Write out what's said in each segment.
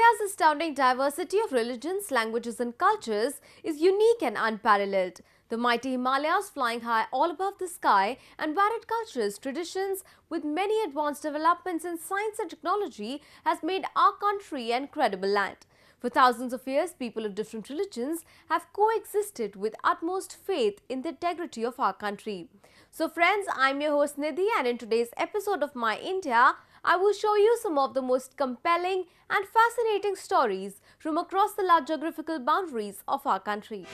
India's astounding diversity of religions, languages and cultures is unique and unparalleled. The mighty Himalayas flying high all above the sky and varied cultures, traditions with many advanced developments in science and technology has made our country an incredible land. For thousands of years, people of different religions have coexisted with utmost faith in the integrity of our country. So friends, I'm your host Nidhi, and in today's episode of My India, I will show you some of the most compelling and fascinating stories from across the large geographical boundaries of our country.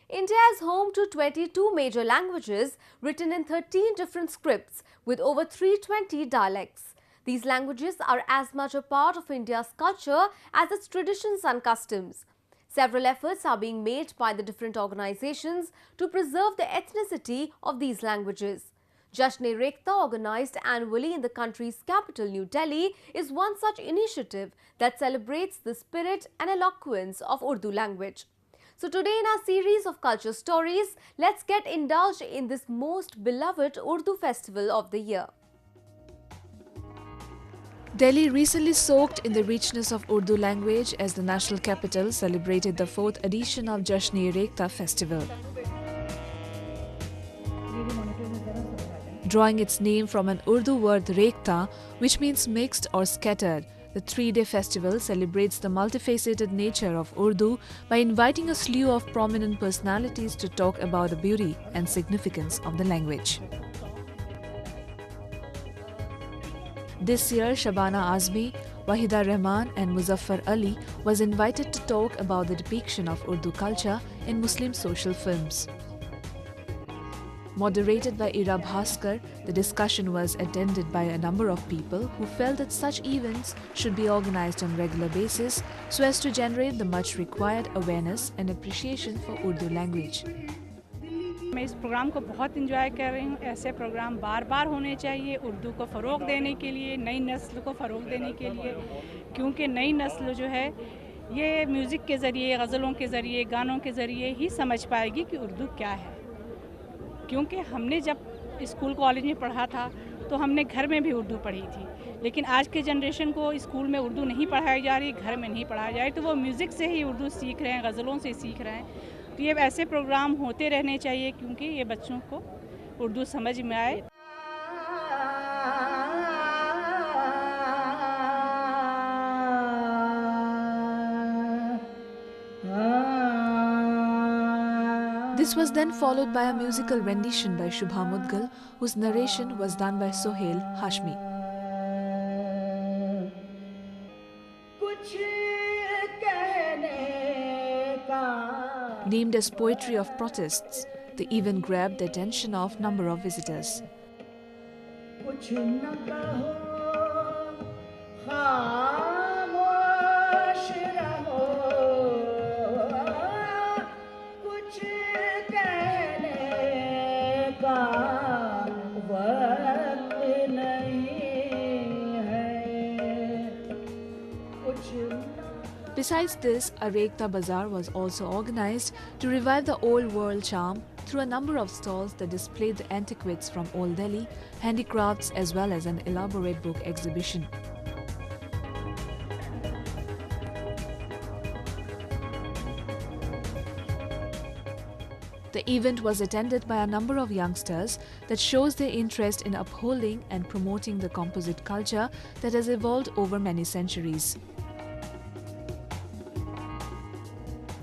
India is home to 22 major languages written in 13 different scripts with over 320 dialects. These languages are as much a part of India's culture as its traditions and customs. Several efforts are being made by the different organizations to preserve the ethnicity of these languages. Jasn-e-Rekhta, organized annually in the country's capital New Delhi, is one such initiative that celebrates the spirit and eloquence of Urdu language. So today in our series of culture stories, let's get indulged in this most beloved Urdu festival of the year. Delhi recently soaked in the richness of Urdu language as the national capital celebrated the 4th edition of Jasn-e-Rekhta festival. Drawing its name from an Urdu word Rekhta, which means mixed or scattered, the 3-day festival celebrates the multifaceted nature of Urdu by inviting a slew of prominent personalities to talk about the beauty and significance of the language. This year, Shabana Azmi, Wahida Rahman and Muzaffar Ali was invited to talk about the depiction of Urdu culture in Muslim social films. Moderated by Ira Bhaskar, the discussion was attended by a number of people who felt that such events should be organized on regular basis so as to generate the much required awareness and appreciation for Urdu language. मैं इस programme को बहुत enjoy कर रही हूँ। ऐसे programme बार बार होने चाहिए उर्दू को फ़रोग देने के लिए, नई नस्ल को फ़रोग देने के लिए, क्योंकि नई नस्ल जो है ये म्यूज़िक के ज़रिए, गज़लों के ज़रिए, गानों के ज़रिए ही समझ पाएगी कि उर्दू क्या है। क्योंकि हमने जब स्कूल कॉलेज में पढ़ा था तो हमने घर में भी उर्दू पढ़ी थी, लेकिन आज के जनरेशन को स्कूल में उर्दू नहीं पढ़ाई जा रही, घर में नहीं पढ़ाई जा रही, तो वो म्यूज़िक से ही उर्दू सीख रहे हैं, गज़लों से सीख रहे हैं। तो ये ऐसे प्रोग्राम होते रहने चाहिए क्योंकि ये बच्चों को उर्दू समझ में आए। This was then followed by a musical rendition by Shubha Mudgal, whose narration was done by Sohail Hashmi. Named as poetry of protests, the event grabbed the attention of a number of visitors. Besides this, a Rekhta Bazaar was also organized to revive the old world charm through a number of stalls that displayed the antiquities from Old Delhi, handicrafts as well as an elaborate book exhibition. The event was attended by a number of youngsters that shows their interest in upholding and promoting the composite culture that has evolved over many centuries.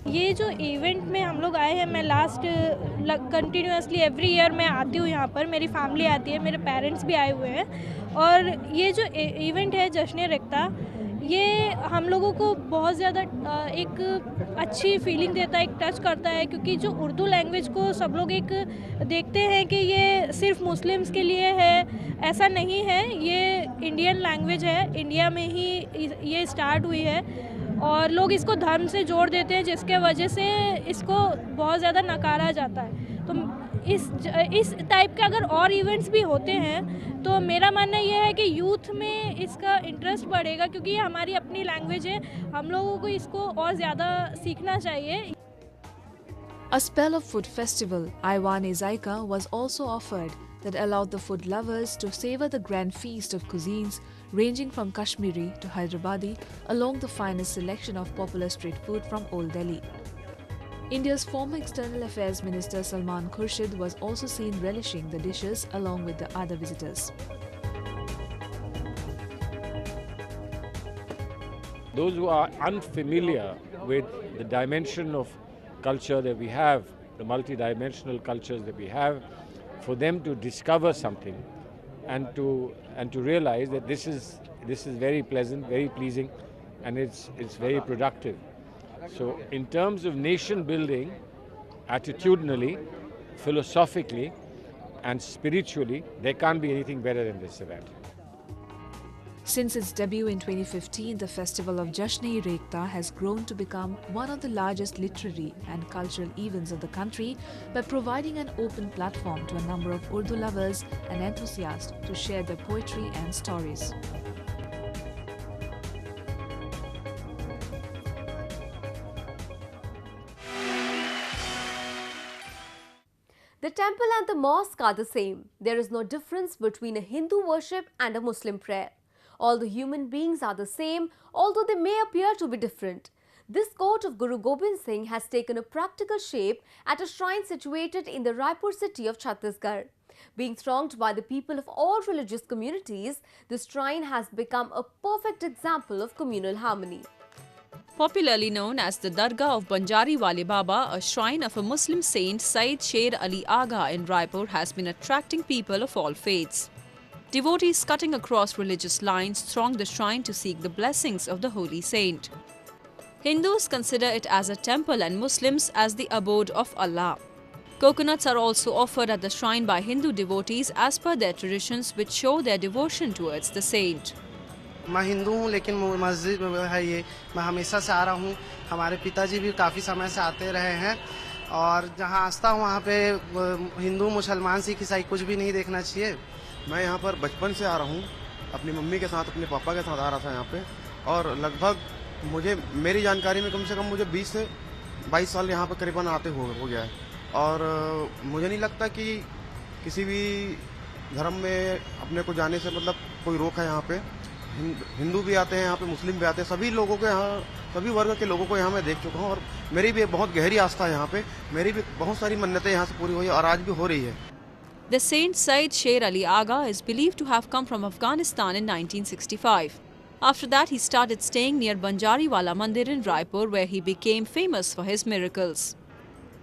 ये जो event में हम लोग आए हैं, मैं last continuously every year मैं आती हूँ यहाँ पर, मेरी फैमिली आती है, मेरे पेरेंट्स भी आए हुए हैं। और ये जो इवेंट है जश्न-ए-रेख्ता, ये हम लोगों को बहुत ज़्यादा एक अच्छी फीलिंग देता है, एक टच करता है, क्योंकि जो उर्दू लैंग्वेज को सब लोग एक देखते हैं कि ये सिर्फ मुस्लिम्स के लिए है, ऐसा नहीं है। ये इंडियन लैंग्वेज है, इंडिया में ही ये स्टार्ट हुई है और लोग इसको धर्म से जोड़ देते हैं, जिसके वजह से इसको बहुत ज़्यादा नकारा जाता है। तो इस टाइप के अगर और इवेंट्स भी होते हैं तो मेरा मानना ये है कि यूथ में इसका इंटरेस्ट बढ़ेगा, क्योंकि ये हमारी अपनी लैंग्वेज है, हम लोगों को इसको और ज़्यादा सीखना चाहिए। A spell of food festival, Aiwan-e-Zaika, was also offered that allowed the food lovers to savor the grand feast of cuisines ranging from Kashmiri to Hyderabadi, along the finest selection of popular street food from Old Delhi. India's former External Affairs Minister Salman Khurshid was also seen relishing the dishes along with the other visitors. Those who are unfamiliar with the dimension of culture that we have, the multidimensional cultures that we have, for them to discover something and to realize that this is very pleasant, very pleasing, and it's very productive. So in terms of nation building, attitudinally, philosophically and spiritually, there can't be anything better than this event. Since its debut in 2015, the festival of Jashn-e-Ekta has grown to become one of the largest literary and cultural events of the country by providing an open platform to a number of Urdu lovers and enthusiasts to share their poetry and stories. The temple and the mosque are the same. There is no difference between a Hindu worship and a Muslim prayer. All the human beings are the same, although they may appear to be different. This quote of Guru Gobind Singh has taken a practical shape at a shrine situated in the Raipur city of Chhattisgarh. Being thronged by the people of all religious communities, this shrine has become a perfect example of communal harmony. Popularly known as the Dargah of Banjari Wale Baba, a shrine of a Muslim saint Sayyid Sher Ali Agha in Raipur has been attracting people of all faiths. Devotees cutting across religious lines throng the shrine to seek the blessings of the holy saint. Hindus consider it as a temple and Muslims as the abode of Allah. Coconuts are also offered at the shrine by Hindu devotees as per their traditions, which show their devotion towards the saint. मैं हिंदू हूँ लेकिन मस्जिद में है ये मैं हमेशा से आ रहा हूँ हमारे पिताजी भी काफ़ी समय से आते रहे हैं और जहाँ आस्था हूँ वहाँ पे हिंदू मुसलमान सिख ईसाई कुछ भी नहीं देखना चाहिए मैं यहाँ पर बचपन से आ रहा हूँ अपनी मम्मी के साथ अपने पापा के साथ आ रहा था यहाँ पे और लगभग मुझे मेरी जानकारी में कम से कम मुझे 20 से 22 साल यहाँ पर करीबन आते हो गया है और मुझे नहीं लगता कि किसी भी धर्म में अपने को जाने से मतलब कोई रोक है यहाँ पे हिंदू भी आते हैं यहाँ पे मुस्लिम भी आते हैं सभी लोगों को यहाँ सभी वर्ग के लोगों को यहाँ मैं देख चुका हूँ और मेरी भी बहुत गहरी आस्था है यहाँ पे मेरी भी बहुत सारी मन्नतें यहाँ से पूरी हुई और आज भी हो रही है The saint Sayyid Sher Ali Agha is believed to have come from Afghanistan in 1965. After that, he started staying near Banjari Wala Mandir in Raipur, where he became famous for his miracles.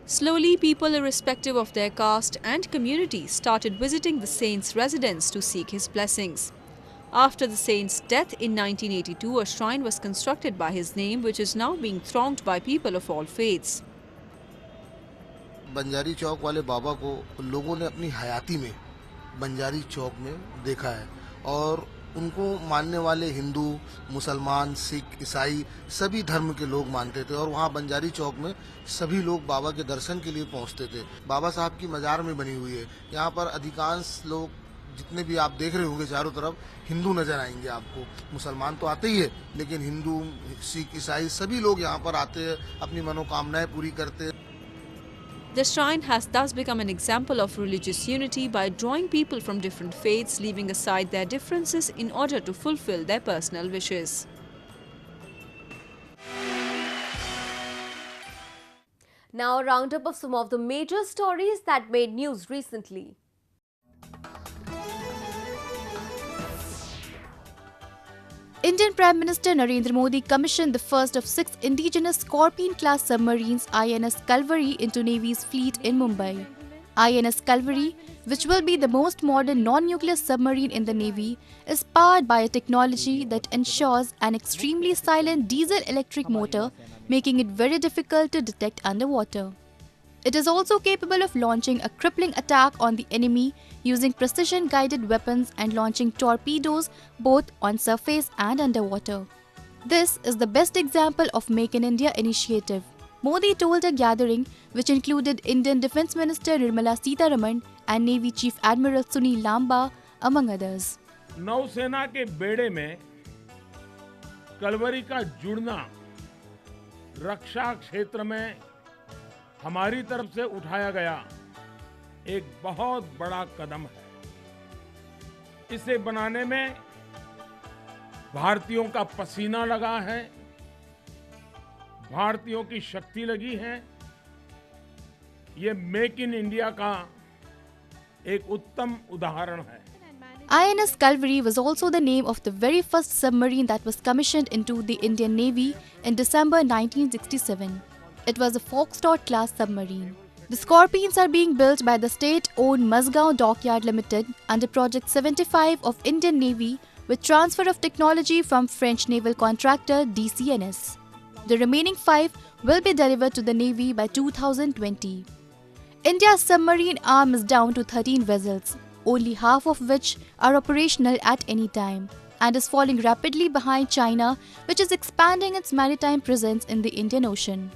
Slowly, people irrespective of their caste and community started visiting the saint's residence to seek his blessings. After the saint's death in 1982, a shrine was constructed by his name, which is now being thronged by people of all faiths. Banjari चौक वाले बाबा को लोगों ने अपनी हयाती में बंजारी चौक में देखा है और उनको मानने वाले हिंदू मुसलमान सिख ईसाई सभी धर्म के लोग मानते थे और वहाँ बंजारी चौक में सभी लोग बाबा के दर्शन के लिए पहुँचते थे। बाबा साहब की मजार में बनी हुई है। यहाँ पर अधिकांश लोग जितने भी आप देख रहे होंगे चारों तरफ हिंदू नजर आएंगे आपको। मुसलमान तो आते ही है लेकिन हिंदू सिख ईसाई सभी लोग यहाँ पर आते हैं अपनी मनोकामनाएं पूरी करते हैं। The shrine has thus become an example of religious unity by drawing people from different faiths, leaving aside their differences in order to fulfill their personal wishes. Now a roundup of some of the major stories that made news recently. Indian Prime Minister Narendra Modi commissioned the first of 6 indigenous Scorpion-class submarines INS Kalvari into Navy's fleet in Mumbai. INS Kalvari, which will be the most modern non-nuclear submarine in the Navy, is powered by a technology that ensures an extremely silent diesel-electric motor, making it very difficult to detect underwater. It is also capable of launching a crippling attack on the enemy using precision-guided weapons and launching torpedoes both on surface and underwater. This is the best example of Make in India initiative, Modi told a gathering which included Indian Defence Minister Nirmala Sitharaman and Navy Chief Admiral Sunil Lamba, among others. नौसेना के बेड़े में कलवरी का जुड़ना रक्षा क्षेत्र में हमारी तरफ से उठाया गया एक बहुत बड़ा कदम है। इसे बनाने में भारतीयों का पसीना लगा है, भारतीयों की शक्ति लगी है। ये मेक इन इंडिया का एक उत्तम उदाहरण है। INS Calvary was also the name of the very first submarine that was commissioned into the Indian Navy in December 1967. It was a Foxtrot class submarine. The Scorpions are being built by the state-owned Mazgaon Dockyard Limited under Project 75 of Indian Navy with transfer of technology from French naval contractor DCNS. The remaining 5 will be delivered to the Navy by 2020. India's submarine arm is down to 13 vessels, only half of which are operational at any time, and is falling rapidly behind China, which is expanding its maritime presence in the Indian Ocean.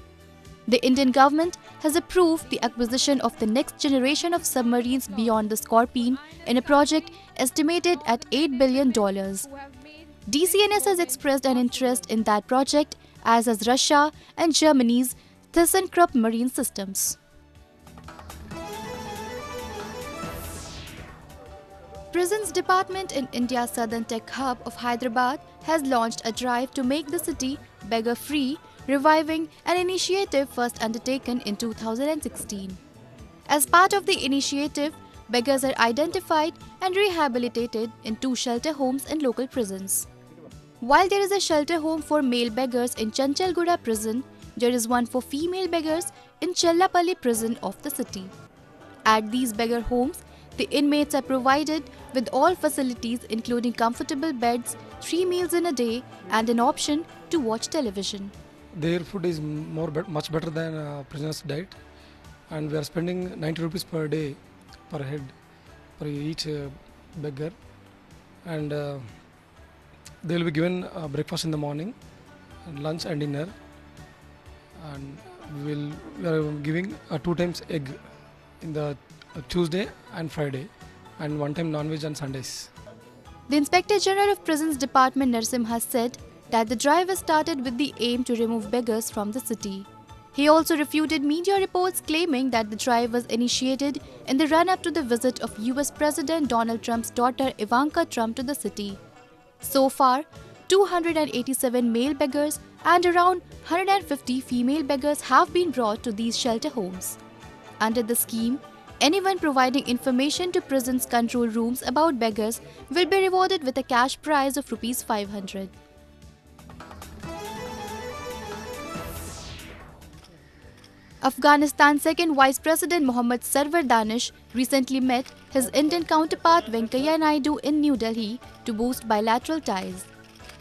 The Indian government has approved the acquisition of the next generation of submarines beyond the Scorpion in a project estimated at $8 billion. DCNS has expressed an interest in that project, as has Russia and Germany's ThyssenKrupp Marine Systems. Prisons Department in India's Southern Tech Hub of Hyderabad has launched a drive to make the city beggar-free, reviving an initiative first undertaken in 2016. As part of the initiative, beggars are identified and rehabilitated in 2 shelter homes in local prisons. While there is a shelter home for male beggars in Chanchalguda prison, there is one for female beggars in Chellapalli prison of the city. At these beggar homes, the inmates are provided with all facilities including comfortable beds, 3 meals in a day and an option to watch television. Their food is much better than prisoners' diet, and we are spending 90 rupees per day per head for each beggar, and they will be given breakfast in the morning, and lunch and dinner, and we are giving 2 times egg in the Tuesday and Friday, and 1 time non-veg on Sundays. The Inspector General of Prisons Department Narsimha said that the drive has started with the aim to remove beggars from the city. He also refuted media reports claiming that the drive was initiated in the run-up to the visit of US President Donald Trump's daughter Ivanka Trump to the city. So far, 287 male beggars and around 150 female beggars have been brought to these shelter homes. Under the scheme, anyone providing information to prisons' control rooms about beggars will be rewarded with a cash prize of Rs 500. Afghanistan's second Vice President Mohammad Sarwar Danish recently met his Indian counterpart Venkaiah Naidu in New Delhi to boost bilateral ties.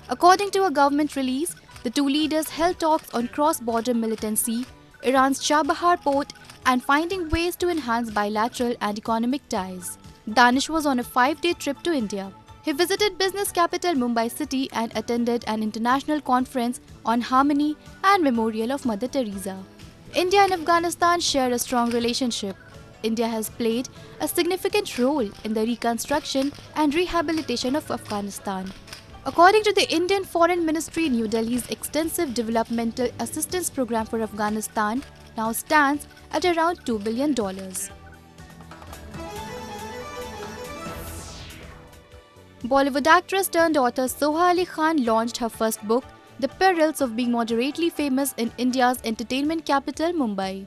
According to a government release, the 2 leaders held talks on cross-border militancy, Iran's Chabahar port, and finding ways to enhance bilateral and economic ties. Danish was on a 5-day trip to India. He visited business capital Mumbai city and attended an international conference on harmony and memorial of Mother Teresa. India and Afghanistan share a strong relationship. India has played a significant role in the reconstruction and rehabilitation of Afghanistan. According to the Indian Foreign Ministry, New Delhi's extensive developmental assistance program for Afghanistan now stands at around $2 billion. Bollywood actress turned author Soha Ali Khan launched her first book, The Perils of Being Moderately Famous in India's entertainment capital, Mumbai.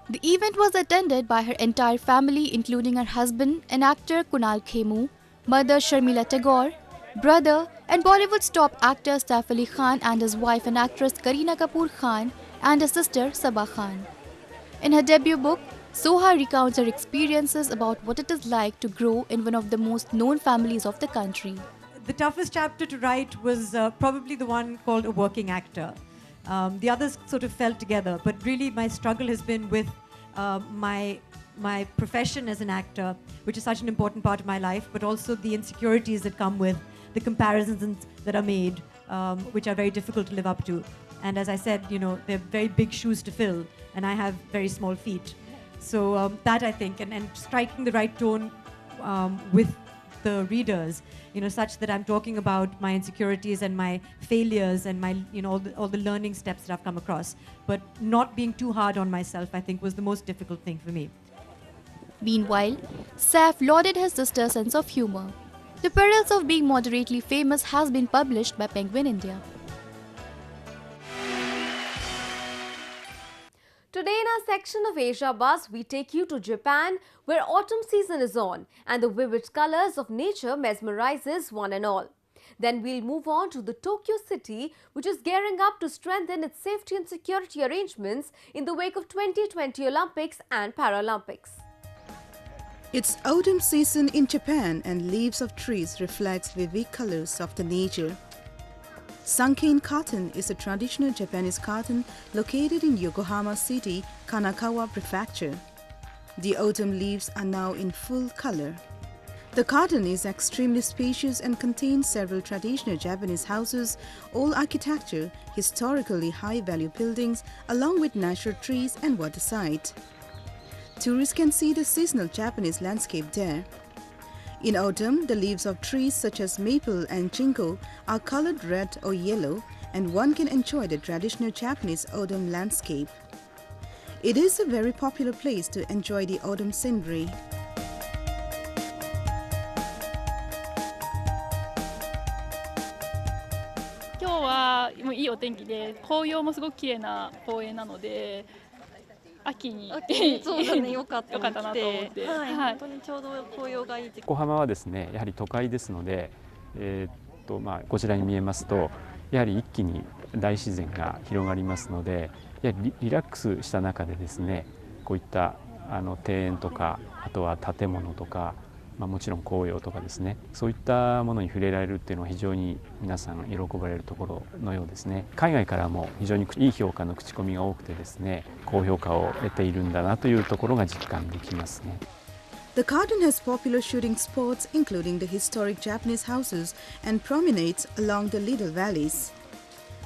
The event was attended by her entire family, including her husband and actor Kunal Khemu, mother Sharmila Tagore, brother and Bollywood's top actor Saif Ali Khan and his wife and actress Kareena Kapoor Khan and her sister Sabah Khan. In her debut book, Soha recounts her experiences about what it is like to grow in one of the most known families of the country. The toughest chapter to write was probably the one called A Working Actor. The others sort of fell together, but really my struggle has been with my profession as an actor, which is such an important part of my life, but also the insecurities that come with the comparisons that are made, which are very difficult to live up to. And as I said, you know, they're very big shoes to fill, and I have very small feet. So that I think, and striking the right tone with the readers, you know, such that I'm talking about my insecurities and my failures and my, you know, all the learning steps that I've come across, but not being too hard on myself, I think, was the most difficult thing for me. Meanwhile, Saif lauded his sister's sense of humor. The Perils of Being Moderately Famous has been published by Penguin India. Today in our section of Asia Buzz, we take you to Japan, where autumn season is on and the vivid colors of nature mesmerizes one and all. Then we'll move on to the Tokyo city, which is gearing up to strengthen its safety and security arrangements in the wake of 2020 Olympics and Paralympics. It's autumn season in Japan and leaves of trees reflects vivid colors of the nature. Sankein cotton is a traditional Japanese cotton located in Yokohama City, Kanagawa Prefecture. The autumn leaves are now in full color. The cotton is extremely spacious and contains several traditional Japanese houses, old architecture, historically high-value buildings, along with natural trees and waterside. Tourists can see the seasonal Japanese landscape there. In autumn, the leaves of trees such as maple and ginkgo are colored red or yellow, and one can enjoy the traditional Japanese autumn landscape. It is a very popular place to enjoy the autumn scenery. Today もいいお天気で紅葉もすごく綺麗な公園なので。秋にそうだね、良かったなと思って、本当にちょうど紅葉がいい。横浜はですね、やはり都会ですので、こちらに見えますと、やはり一気に大自然が広がりますので、やはりリラックスした中でですね、こういった庭園とか、あとは建物とか、もちろん紅葉とかですね、そういったものに触れられるっていうのは非常に皆さん喜ばれるところのようですね。海外からも非常にいい評価の口コミが多くてですね、高評価を得ているんだなというところが実感できますね。The garden has popular shooting spots including the historic Japanese houses and promenades along the little valleys.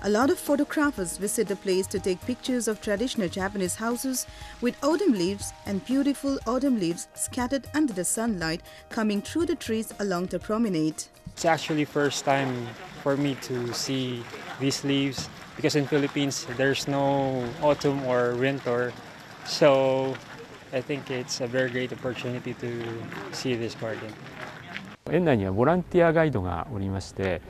A lot of photographers visit the place to take pictures of traditional Japanese houses with autumn leaves and beautiful autumn leaves scattered under the sunlight coming through the trees along the promenade. It's actually first time for me to see these leaves because in Philippines there's no autumn or winter, so I think it's a very great opportunity to see this garden. 園内にはボランティアガイドがおりまして、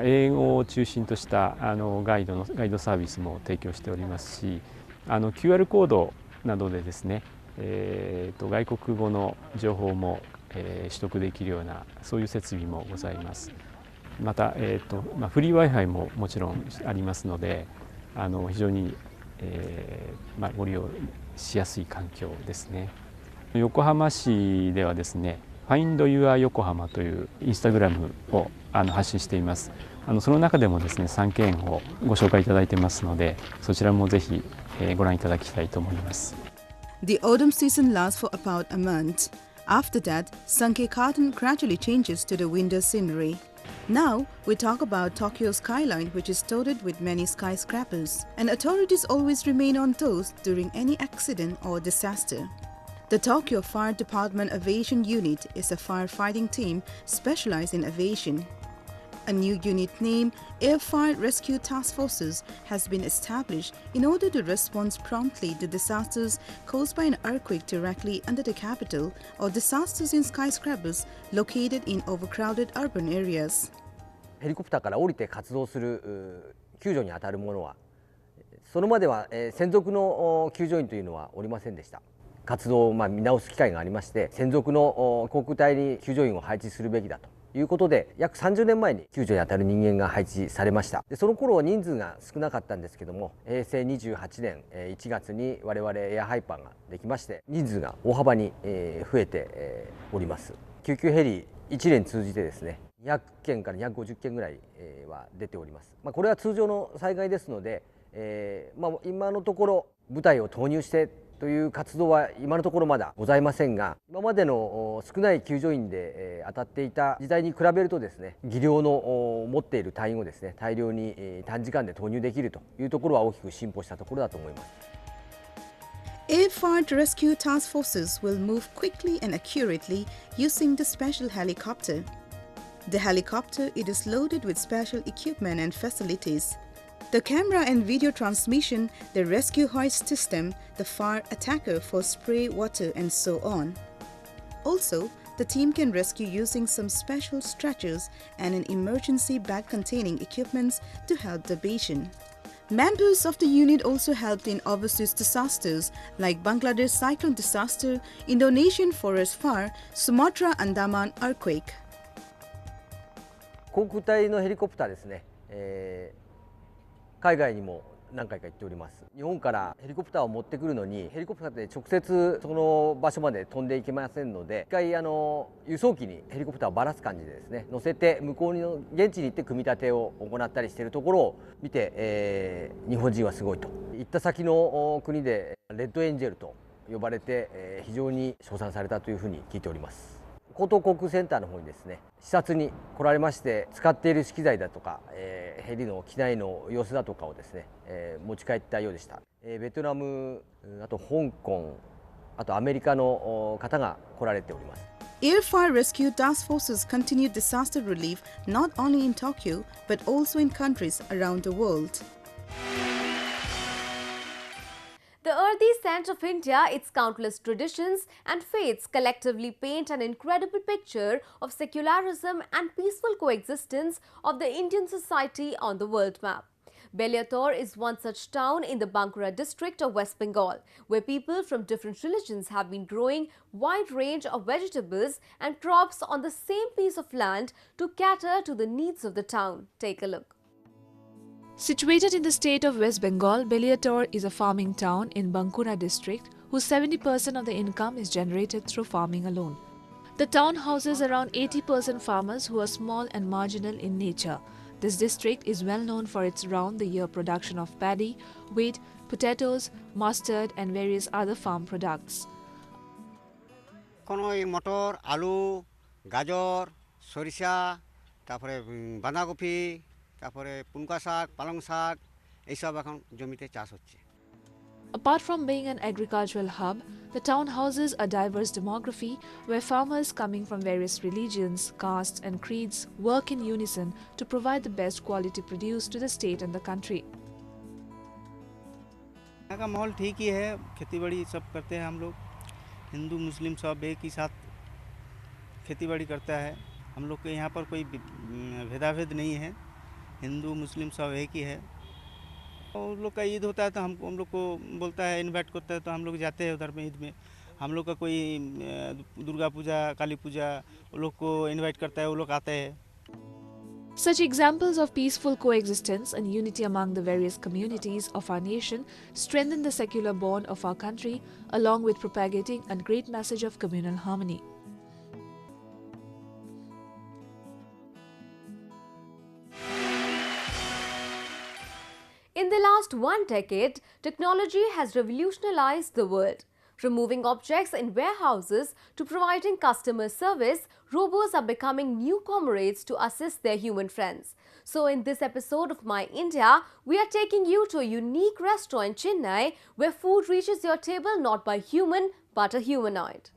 英語を中心としたガイドサービスも提供しておりますし、QR コードなどでですね、外国語の情報も、取得できるようなそういう設備もございます。また、フリー Wi-Fi ももちろんありますので、非常に、ご利用しやすい環境ですね。横浜市ではですね、Find Your 横浜というインスタグラムを発信しています。その中でもですね、3件をご紹介いただいてますので、そちらもぜひご覧いただきたいと思います。The autumn season lasts for about a month. After that, Sankei cotton gradually changes to the winter scenery. Now, we talk about Tokyo's skyline, which is dotted with many skyscrapers, and authorities always remain on toes during any accident or disaster. The Tokyo Fire Department Aviation Unit is a firefighting team specialized in aviation. A new unit named Air Fire Rescue Task Forces has been established in order to respond promptly to disasters caused by an earthquake directly under the capital or disasters in skyscrapers located in overcrowded urban areas. ヘリコプターから降りて活動する救助に当たるものは、それまでは専属の救助員というのはおりませんでした。活動を見直す機会がありまして、専属の航空隊に救助員を配置するべきだということで、約30年前に救助に当たる人間が配置されました。でその頃人数が少なかったんですけども、平成28年1月に我々エアハイパーができまして、人数が大幅に増えております。救急ヘリ1年通じてですね、200件から250件ぐらいは出ております。これは通常の災害ですので、今のところ部隊を投入してという活動は今のところまだございませんが、今までの少ない救助員で当たっていた時代に比べるとですね、技量の持っている隊員をですね、大量に短時間で投入できるというところは大きく進歩したところだと思います。Air Fire Rescue Task Forces will move quickly and accurately using the special helicopter. The helicopter it is loaded with special equipment and facilities. The camera and video transmission, the rescue hoist system, the fire attacker for spray water and so on. Also, the team can rescue using some special stretchers and an emergency bag containing equipments to help the patient. Members of the unit also helped in overseas disasters like Bangladesh cyclone disaster, Indonesian forest fire, Sumatra Andaman earthquake. 航空隊のヘリコプターですね、海外にも何回か行っております。日本からヘリコプターを持ってくるのにヘリコプターで直接その場所まで飛んでいけませんので、一回輸送機にヘリコプターをばらす感じでですね乗せて向こうの現地に行って組み立てを行ったりしているところを見て、日本人はすごいと行った先の国でレッドエンジェルと呼ばれて、非常に称賛されたというふうに聞いております。江東航空センターの方にですね視察に来られまして、使っている資機材だとか、ヘリの機内の様子だとかをですね、持ち帰ったようでした。ベトナム、あと香港、あとアメリカの方が来られております。 Air Fire Rescue Task Forces continued disaster relief not only in Tokyo but also in countries around the world. The earthy scent of India, its countless traditions and faiths collectively paint an incredible picture of secularism and peaceful coexistence of the Indian society on the world map. Beliator is one such town in the Bankura district of West Bengal, where people from different religions have been growing wide range of vegetables and crops on the same piece of land to cater to the needs of the town. Take a look. Situated in the state of West Bengal, Beliator is a farming town in Bankura district whose 70% of the income is generated through farming alone. The town houses around 80% farmers who are small and marginal in nature. This district is well known for its round-the-year production of paddy, wheat, potatoes, mustard and various other farm products. মটর, আলু, গাজর, সরিষা, তারপরে বাঁধাকপি, তারপরে পুনকা শাক, পালং শাক এইসব এখন জমিতে চাষ হচ্ছে। Apart from being an agricultural hub, the town houses a diverse demography where farmers coming from various religions, castes and creeds work in unison to provide the best quality produce to the state and the country. यहाँ का माहौल ठीक ही है, खेती-बाड़ी सब करते हैं हम लोग, हिंदू मुस्लिम सब एक ही साथ खेती-बाड़ी करता है। हम लोग के यहाँ पर कोई भेदाभेद नहीं है, हिंदू मुस्लिम सब एक ही है। और लोग का ईद होता है तो हम लोग को बोलता है, इनवाइट करता है तो हम लोग जाते हैं उधर में ईद में। हम लोग का कोई दुर्गा पूजा, काली पूजा वो लोग को इनवाइट करता है, वो लोग आते हैं। Such examples of peaceful coexistence and unity among the various communities of our nation strengthen the secular bond of our country, along with propagating a great message of communal harmony. In the last 1 decade, technology has revolutionized the world. From moving objects in warehouses to providing customer service, robots are becoming new comrades to assist their human friends. So in this episode of My India, we are taking you to a unique restaurant in Chennai where food reaches your table not by human but a humanoid.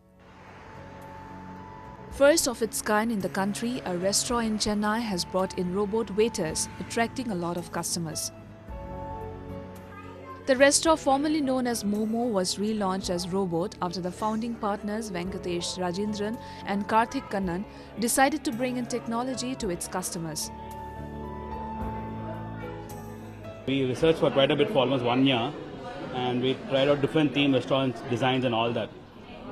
First of its kind in the country, a restaurant in Chennai has brought in robot waiters, attracting a lot of customers. The restaurant formerly known as Momo was relaunched as Robot after the founding partners Venkatesh Rajendran and Karthik Kannan decided to bring in technology to its customers. We researched for quite a bit for almost 1 year and we tried out different theme restaurants, designs and all that.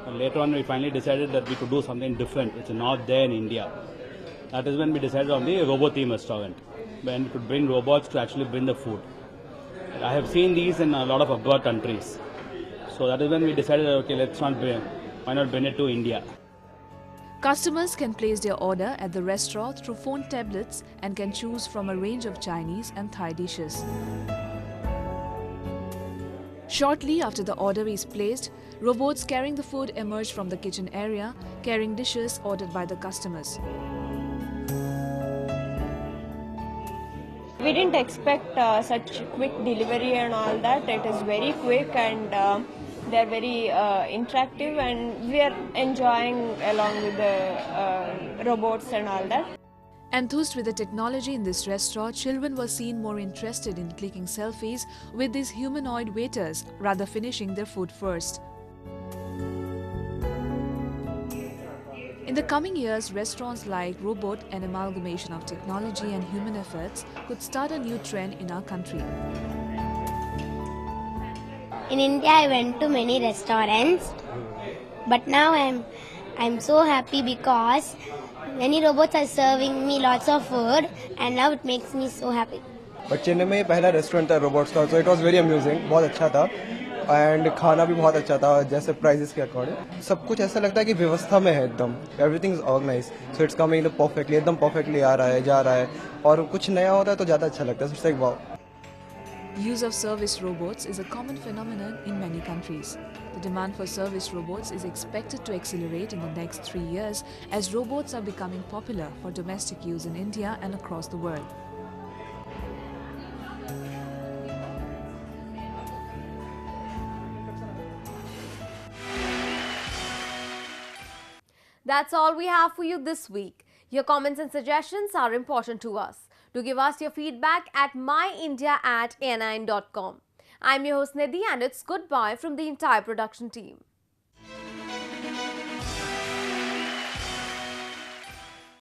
And later on we finally decided that we could do something different which is not there in India. That is when we decided on the robot theme restaurant, when we could bring robots to actually bring the food. I have seen these in a lot of abroad countries. So that is when we decided, okay, why not bring it to India. Customers can place their order at the restaurant through phone tablets and can choose from a range of Chinese and Thai dishes. Shortly after the order is placed, robots carrying the food emerge from the kitchen area, carrying dishes ordered by the customers. We didn't expect such quick delivery and all that. It is very quick and they're very interactive and we are enjoying along with the robots and all that. Enthused with the technology in this restaurant, children were seen more interested in clicking selfies with these humanoid waiters rather finishing their food first. In the coming years, restaurants like Robot, an amalgamation of technology and human efforts, could start a new trend in our country. In India, I went to many restaurants, but now I'm so happy because many robots are serving me lots of food, and now it makes me so happy. But Chennai में पहला restaurant था robots का, so it was very amusing, बहुत अच्छा था and खाना भी बहुत अच्छा था जैसे प्राइजेस के अकॉर्डिंग सब कुछ ऐसा लगता है कि व्यवस्था में है एकदम everything is organise so it's coming perfectly एकदम परफेक्टली आ रहा है जा रहा है और कुछ नया होता है तो ज़्यादा अच्छा लगता है so it's like wow. Use of service robots is a common phenomenon in many countries. The demand for service robots is expected to accelerate in the next 3 years as robots are becoming popular for domestic use in India and across the world. That's all we have for you this week. Your comments and suggestions are important to us. Do give us your feedback at myindia@an9.com. I'm your host Nidhi and it's goodbye from the entire production team.